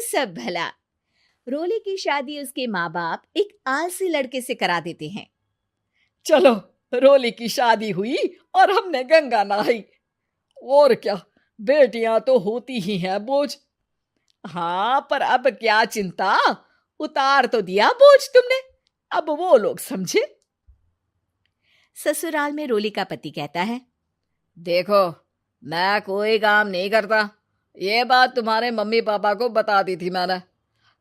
सब भला। रोली की शादी उसके माँ बाप एक आलसी लड़के से करा देते हैं। चलो, रोली की शादी हुई और हमने गंगा नहाई। और क्या, बेटियां तो होती ही हैं बोझ। हाँ, पर अब क्या चिंता, उतार तो दिया बोझ तुमने, अब वो लोग समझे। ससुराल में रोली का पति कहता है, देखो, मैं कोई काम नहीं करता, ये बात तुम्हारे मम्मी पापा को बता दी थी मैंने।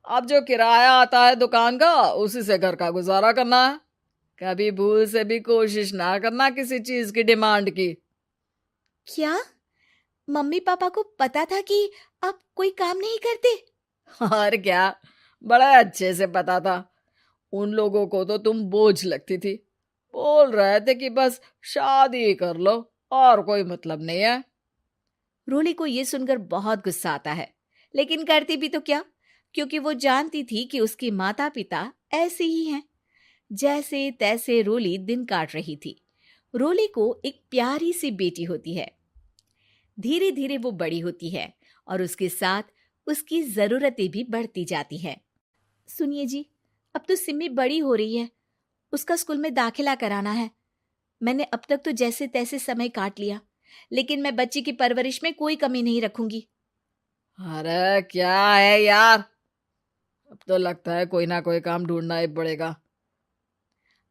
अब जो किराया आता है दुकान का, उसी से घर का गुजारा करना है। कभी भूल से भी कोशिश ना करना किसी चीज की डिमांड की। क्या मम्मी पापा को पता था कि आप कोई काम नहीं करते? और क्या, बड़ा अच्छे से पता था। उन लोगों को तो तुम बोझ लगती थी, बोल रहे थे कि बस शादी कर लो और कोई मतलब नहीं है। रोली को यह सुनकर बहुत गुस्सा आता है, लेकिन करती भी तो क्या, क्योंकि वो जानती थी कि उसके माता पिता ऐसे ही हैं। जैसे तैसे रोली दिन काट रही थी। रोली को एक प्यारी सी बेटी होती है। धीरे धीरे वो बड़ी होती है और उसके साथ उसकी जरूरतें भी बढ़ती जाती हैं। सुनिए जी, अब तो सिमी बड़ी हो रही है, उसका स्कूल में दाखिला कराना है। मैंने अब तक तो जैसे तैसे समय काट लिया, लेकिन मैं बच्ची की परवरिश में कोई कमी नहीं रखूंगी। अरे क्या है यार, अब तो लगता है कोई ना कोई काम ढूंढना ही पड़ेगा।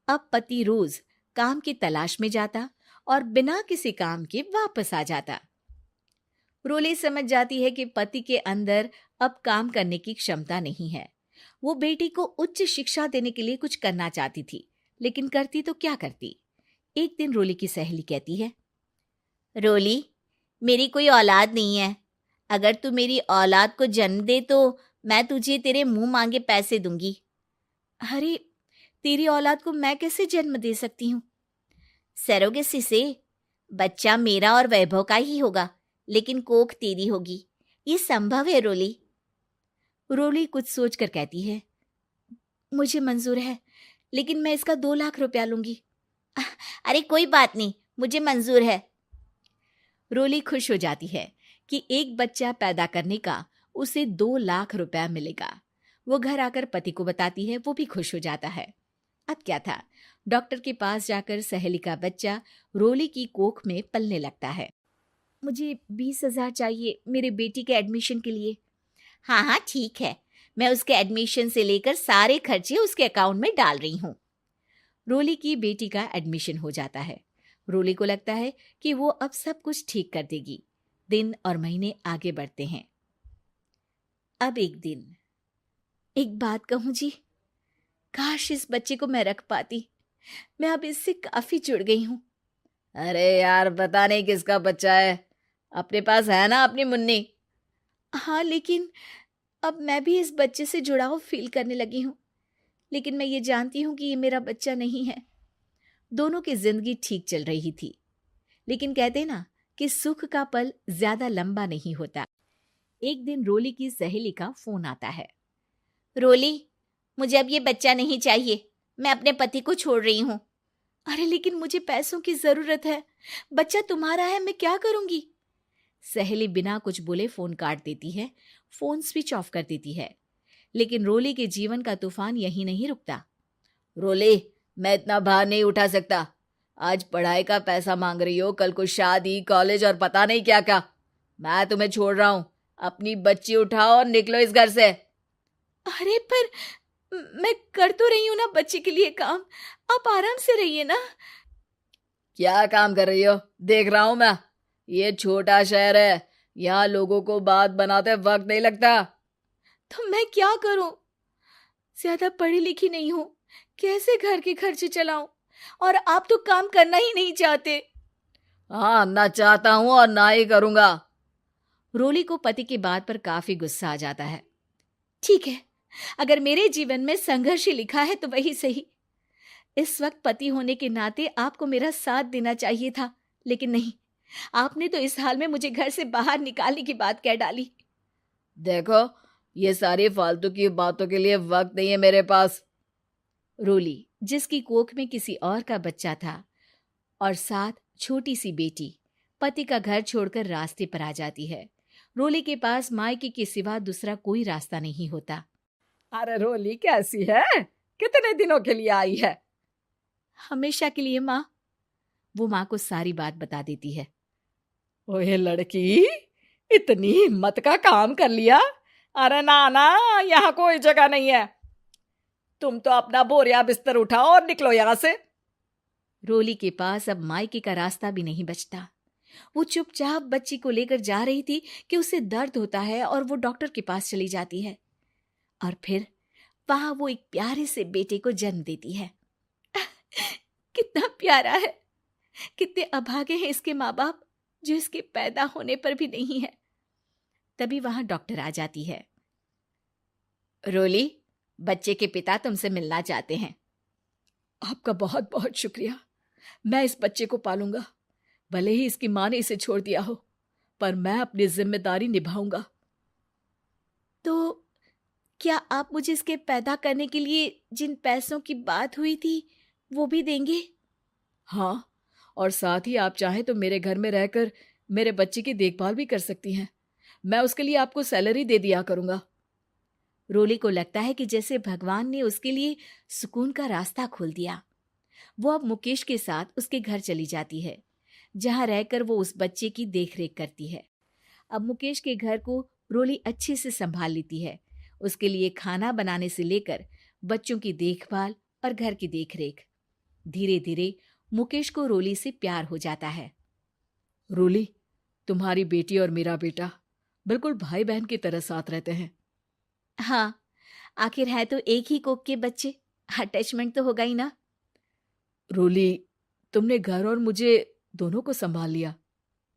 अब पति रोज काम की तलाश में जाता और बिना किसी काम के वापस आ जाता। रोली समझ जाती है कि पति के अंदर अब काम करने की क्षमता नहीं है। वो बेटी को उच्च शिक्षा देने के लिए कुछ करना चाहती थी, लेकिन करती तो क्या करती। एक दिन रोली की सहेली कहती है, रोली, मेरी कोई औलाद नहीं है। अगर तू मेरी औलाद को जन्म दे तो मैं तुझे तेरे मुंह मांगे पैसे दूंगी। अरे, तेरी औलाद को मैं कैसे जन्म दे सकती हूँ? सरोगेसी से। बच्चा मेरा और वैभव का ही होगा, लेकिन कोख तेरी होगी। ये संभव है रोली। रोली कुछ सोचकर कहती है, मुझे मंजूर है, लेकिन मैं इसका 2 लाख रुपया लूंगी। अरे कोई बात नहीं, मुझे मंजूर है। रोली खुश हो जाती है कि एक बच्चा पैदा करने का उसे 2 लाख रुपया मिलेगा। वो घर आकर पति को बताती है, वो भी खुश हो जाता है। अब क्या था, डॉक्टर के पास जाकर सहेली का बच्चा रोली की कोख में पलने लगता है। मुझे 20,000 चाहिए मेरे बेटी के एडमिशन के लिए। हाँ हाँ ठीक है, मैं उसके एडमिशन से लेकर सारे खर्चे उसके अकाउंट में डाल रही हूँ। रोली की बेटी का एडमिशन हो जाता है। रोली को लगता है कि वो अब सब कुछ ठीक कर देगी। दिन और महीने आगे बढ़ते हैं। अब एक दिन, एक बात कहूँ जी, काश इस बच्चे को मैं रख पाती। मैं अब इससे काफी जुड़ गई हूँ। अरे यार, पता नहीं किसका बच्चा है, अपने पास है ना अपनी मुन्नी। हाँ, लेकिन अब मैं भी इस बच्चे से जुड़ाव फील करने लगी हूँ। लेकिन मैं ये जानती हूँ कि ये मेरा बच्चा नहीं है। दोनों की जिंदगी ठीक चल रही थी, लेकिन कहते ना कि सुख का पल ज्यादा लंबा नहीं होता। एक दिन रोली की सहेली का फोन आता है। रोली, मुझे अब ये बच्चा नहीं चाहिए, मैं अपने पति को छोड़ रही हूँ। अरे लेकिन मुझे पैसों की जरूरत है, बच्चा तुम्हारा है, मैं क्या करूंगी? सहेली बिना कुछ बोले फोन काट देती है, फोन स्विच ऑफ कर देती है। लेकिन रोली के जीवन का तूफान यहीं नहीं रुकता। रोली, मैं इतना भार नहीं उठा सकता। आज पढ़ाई का पैसा मांग रही हो, कल को शादी, कॉलेज और पता नहीं क्या क्या। मैं तुम्हें छोड़ रहा हूँ, अपनी बच्ची उठाओ और निकलो इस घर से। अरे पर मैं कर तो रही हूं ना बच्चे के लिए काम, आप आराम से रहिए ना। क्या काम कर रही हो, देख रहा हूं मैं। ये छोटा शहर है, यहाँ लोगों को बात बनाते वक्त नहीं लगता। तो मैं क्या करूं? ज्यादा पढ़ी लिखी नहीं हूं, कैसे घर के खर्चे चलाऊं? और आप तो काम करना ही नहीं चाहते। हाँ, ना चाहता हूं और ना ही करूंगा। रोली को पति की बात पर काफी गुस्सा आ जाता है। ठीक है, अगर मेरे जीवन में संघर्ष ही लिखा है तो वही सही। इस वक्त पति होने के नाते आपको मेरा साथ देना चाहिए था, लेकिन नहीं, आपने तो इस हाल में मुझे घर से बाहर निकालने की बात कह डाली। देखो, ये सारी फालतू की बातों के लिए वक्त नहीं है मेरे पास। रोली, जिसकी कोख में किसी और का बच्चा था और साथ छोटी सी बेटी, पति का घर छोड़कर रास्ते पर आ जाती है। रोली के पास मायके के सिवा दूसरा कोई रास्ता नहीं होता। अरे रोली कैसी है? कितने दिनों के लिए आई है? हमेशा के लिए माँ। वो माँ को सारी बात बता देती है। ओए लड़की, इतनी हिम्मत का काम कर लिया। अरे ना ना, यहाँ कोई जगह नहीं है। तुम तो अपना बोरिया बिस्तर उठाओ और निकलो यहाँ से। रोली के पास अब मायके का रास्ता भी नहीं बचता। वो चुपचाप बच्ची को लेकर जा रही थी कि उसे दर्द होता है और वो डॉक्टर के पास चली जाती है और फिर वहां वो एक प्यारे से बेटे को जन्म देती है। कितना प्यारा है, कितने अभागे हैं इसके माँ बाप जो इसके पैदा होने पर भी नहीं है। तभी वहां डॉक्टर आ जाती है। रोली, बच्चे के पिता तुमसे मिलना चाहते हैं। आपका बहुत बहुत शुक्रिया। मैं इस बच्चे को पालूंगा, भले ही इसकी माँ ने इसे छोड़ दिया हो, पर मैं अपनी जिम्मेदारी निभाऊंगा। तो क्या आप मुझे इसके पैदा करने के लिए जिन पैसों की बात हुई थी वो भी देंगे? हाँ, और साथ ही आप चाहें तो मेरे घर में रहकर मेरे बच्चे की देखभाल भी कर सकती हैं। मैं उसके लिए आपको सैलरी दे दिया करूंगा। रोली को लगता है कि जैसे भगवान ने उसके लिए सुकून का रास्ता खोल दिया। वो अब मुकेश के साथ उसके घर चली जाती है, जहां रहकर वो उस बच्चे की देखरेख करती है। अब मुकेश के घर को रोली अच्छे से संभाल लेती है। उसके लिए खाना बनाने से लेकर बच्चों की देखभाल और घर की देखरेख। धीरे धीरे मुकेश को रोली से प्यार हो जाता है। रोली, तुम्हारी बेटी और मेरा बेटा बिल्कुल भाई बहन की तरह साथ रहते हैं। हाँ, आखिर है तो एक ही कोख के बच्चे, अटैचमेंट तो होगा ही ना। रोली, तुमने घर और मुझे दोनों को संभाल लिया।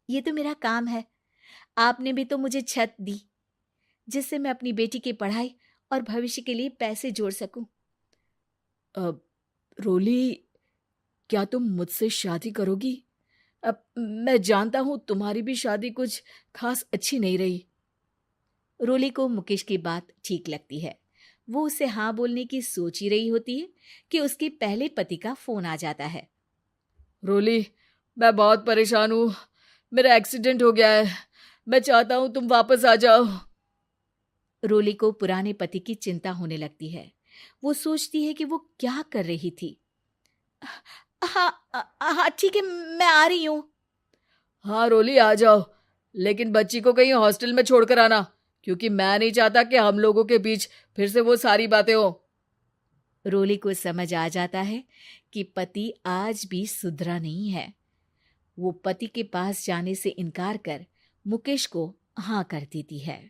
ये तो मेरा काम है। आपने भी तो मुझे छत दी जिससे मैं अपनी बेटी की पढ़ाई और भविष्य के लिए पैसे जोड़ सकूं। अब रोली, क्या तुम मुझसे शादी करोगी? अब मैं जानता हूं तुम्हारी भी शादी कुछ खास अच्छी नहीं रही। रोली को मुकेश की बात ठीक लगती है। वो उसे हाँ बोलने की सोच ही रही होती है कि उसके पहले पति का फोन आ जाता है। रोली, मैं बहुत परेशान हूँ। मेरा एक्सीडेंट हो गया है। मैं चाहता हूँ तुम वापस आ जाओ। रोली को पुराने पति की चिंता होने लगती है। वो सोचती है कि वो क्या कर रही थी। हाँ हाँ ठीक है, मैं आ रही हूँ। हाँ रोली, आ जाओ, लेकिन बच्ची को कहीं हॉस्टल में छोड़कर आना, क्योंकि मैं नहीं चाहता कि हम लोगों के बीच फिर से वो सारी बातें हो। रोली को समझ आ जाता है कि पति आज भी सुधरा नहीं है। वो पति के पास जाने से इनकार कर मुकेश को हाँ कर देती है।